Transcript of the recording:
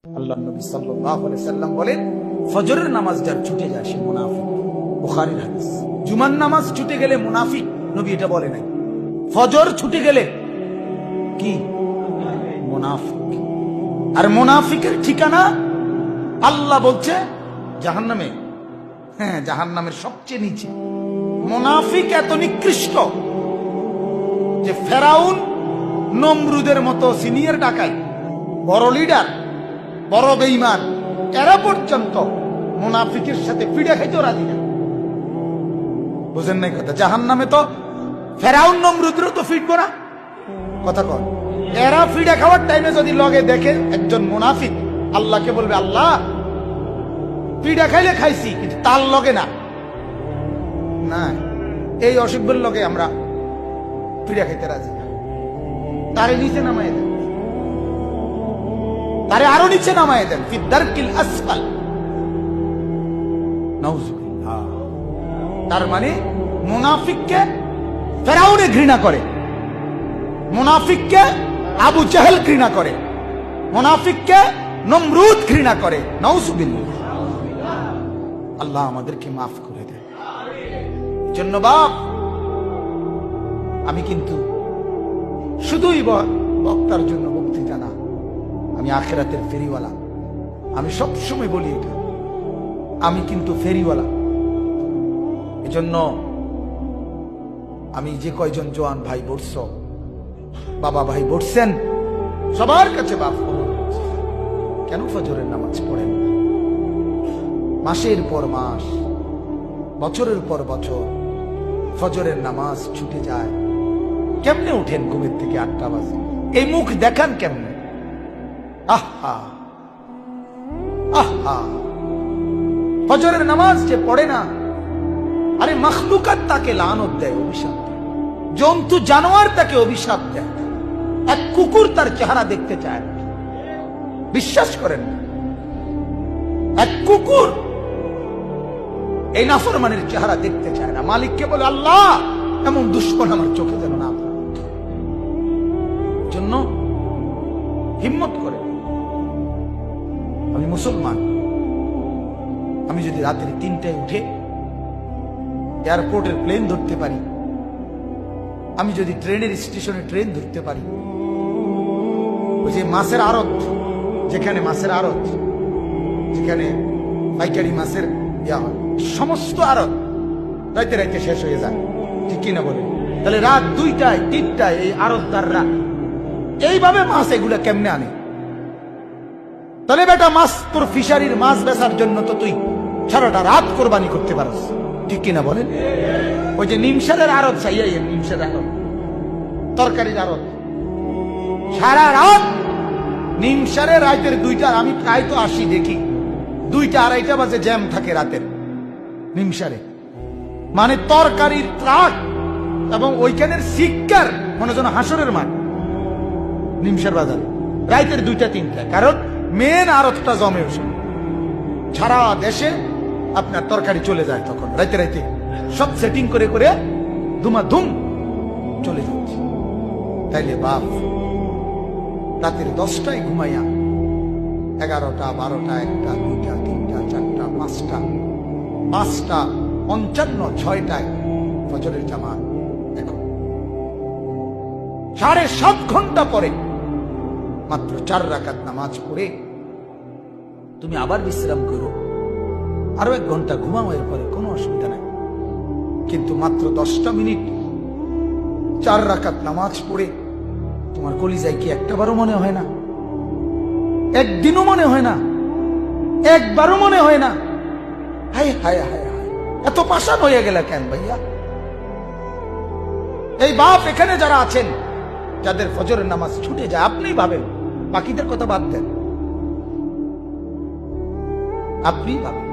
আল্লাহ নবী সাল্লাল্লাহু আলাইহি সাল্লাম বলেন, ফজরের নামাজ যার ছুটে যায় সে মুনাফিক। বুখারীর হাদিস। জুমার নামাজ ছুটে গেলে মুনাফিক, নবী এটা বলে নাই। ফজর ছুটে গেলে কি মুনাফিক। আর মুনাফিকের ঠিকানা আল্লাহ বলছে জাহান্নামে। হ্যাঁ, জাহান্নামের সবচেয়ে নিচে। মুনাফিক এত নিকৃষ্ট যে ফেরাউন নমরুদের মতো সিনিয়র ডাকাই, বড় লিডার, বড় বেঈমান, এরা পর্যন্ত মুনাফিকের সাথে পিড়ে খাইতেও রাজি না। বুঝেন নাই কথা? জাহান্নামে তো ফেরাউন নমরুদেরও তো ফিটবো না, কথা কর। এরা ফিডে খাওয়ার টাইমে যদি লগে দেখে একজন মুনাফিক, আল্লাহকে বলবে, আল্লাহ পিড়া খাইলে খাইছি কিন্তু তার লগে না। না, এই অসভ্যের লগে আমরা পিড়া খাইতে রাজি না। তারে নিচে নামাই দেন, তারে আরো নিচে নামাই দেন, ফিদ্দারকিল আসফাল। নাউজুবিল্লাহ। তার মানে মুনাফিককে ফেরাউনে ঘৃণা করে, মুনাফিককে আবু জাহেল ঘৃণা করে, মুনাফিককে নমরুদ ঘৃণা করে। নাউজুবিল্লাহ। আল্লাহ আমাদেরকে মাফ করে দেন। জন্য বাপ, আমি কিন্তু শুধুই বক্তার জন্য বক্তৃতা না, আমি আখিরাতের ফেরিওয়ালা। আমি সবসময় বলি এটা, আমি কিন্তু ফেরিওয়ালা। এজন্য আমি যে কয়জন জওয়ান ভাই বলছ, বাবা ভাই বলছেন, সবার কাছে বাপ কেন ফজরের নামাজ পড়েন? মাসের পর মাস, বছরের পর বছর ফজরের নামাজ ছুটে যায়। কেমনে উঠেন ঘুমের থেকে 8টা বাজে? এই মুখ দেখান কেমনে? আহা আহা, ফজরের নামাজ যে পড়ে না, আরে মখলুকাত তাকে লানত দেয়, অভিশাপ দেয়। জন্তু জানোয়ার তাকে অভিশাপ দেয়। এক কুকুর তার চেহারা দেখতে চায় না, বিশ্বাস করেন না। এক কুকুর এই নাফরমানের চেহারা দেখতে চায় না। মালিককে বলে, আল্লাহ এমন দুশ্মন আমার চোখে যেন না পড়ে। জন্য হিম্মত করে, আমি মুসলমান, আমি যদি রাত্রি 3টায় উঠে এয়ারপোর্টের প্লেন ধরতে পারি, আমি যদি ট্রেনের স্টেশনে ট্রেন ধরতে পারি, ওই যে মাছের আড়ত, যেখানে মাছের আড়ত, যেখানে পাইকারি মাছের ইয়া হয়, সমস্ত আড়ত রাইতে রাইতে শেষ হয়ে যায়, ঠিক কিনা বলেন? তাহলে রাত 2টায় 3টায় এই আড়তদাররা এইভাবে মাছ এগুলা কেমনে আনে? তাহলে বেটা, মাছ তোর ফিশারির মাছ বেচার জন্য তো তুই সারাটা রাত কোরবানি করতে পারস, ঠিক কিনা বলেন? ওই যে নিমসারের আড়ত, চাইয়াই নিমসার আড়ত, তরকারির আড়ত, সারা রাত নিমসারে রাতের 2টা, আমি প্রায় তো আসি, দেখি 2টা 2:30 বাজে জ্যাম থাকে রাতের নিমসারে। মানে তরকারির ট্রাক এবং ওইখানের শিক্ষার মনে যেন হাসরের মাঠ নিমসার বাজারে রাতের 2টা 3টায়। কারণ মেন আড়তটা জমে ওঠে, সারা দেশে আপনার তরকারি চলে যায় তখন রাইতে রাইতে, সব সেটিং করে করে ধুমাধুম চলে যাচ্ছে। তাইলে বাপ, রাতের 10টায় ঘুমাইয়া 11টা 12টা 1টা 2টা 3টা 4টা 5টা 5:55 6টায় ফজরের জামাত। এখন 7.5 ঘন্টা পরে মাত্র 4 রাকাত নামাজ পড়ে তুমি আবার বিশ্রাম করো, আরো 1 ঘন্টা ঘুমাও, এরপরে কোনো অসুবিধা নাই। কিন্তু মাত্র 10টা মিনিট 4 রাকাত নামাজ পড়ে তোমার কলিজায় কি একটাবারও মনে হয় না? একদিনও মনে হয় না? একবারও মনে হয় না? হায় হায় হায় হায়, এত পাষাণ হয়ে গেল কেন ভাইয়া? এই বাপ, এখানে যারা আছেন, যাদের ফজরের নামাজ ছুটে যায়, আপনি ভাবেন, বাকিদের কথা বাদ দেন, আপনি ভাবেন।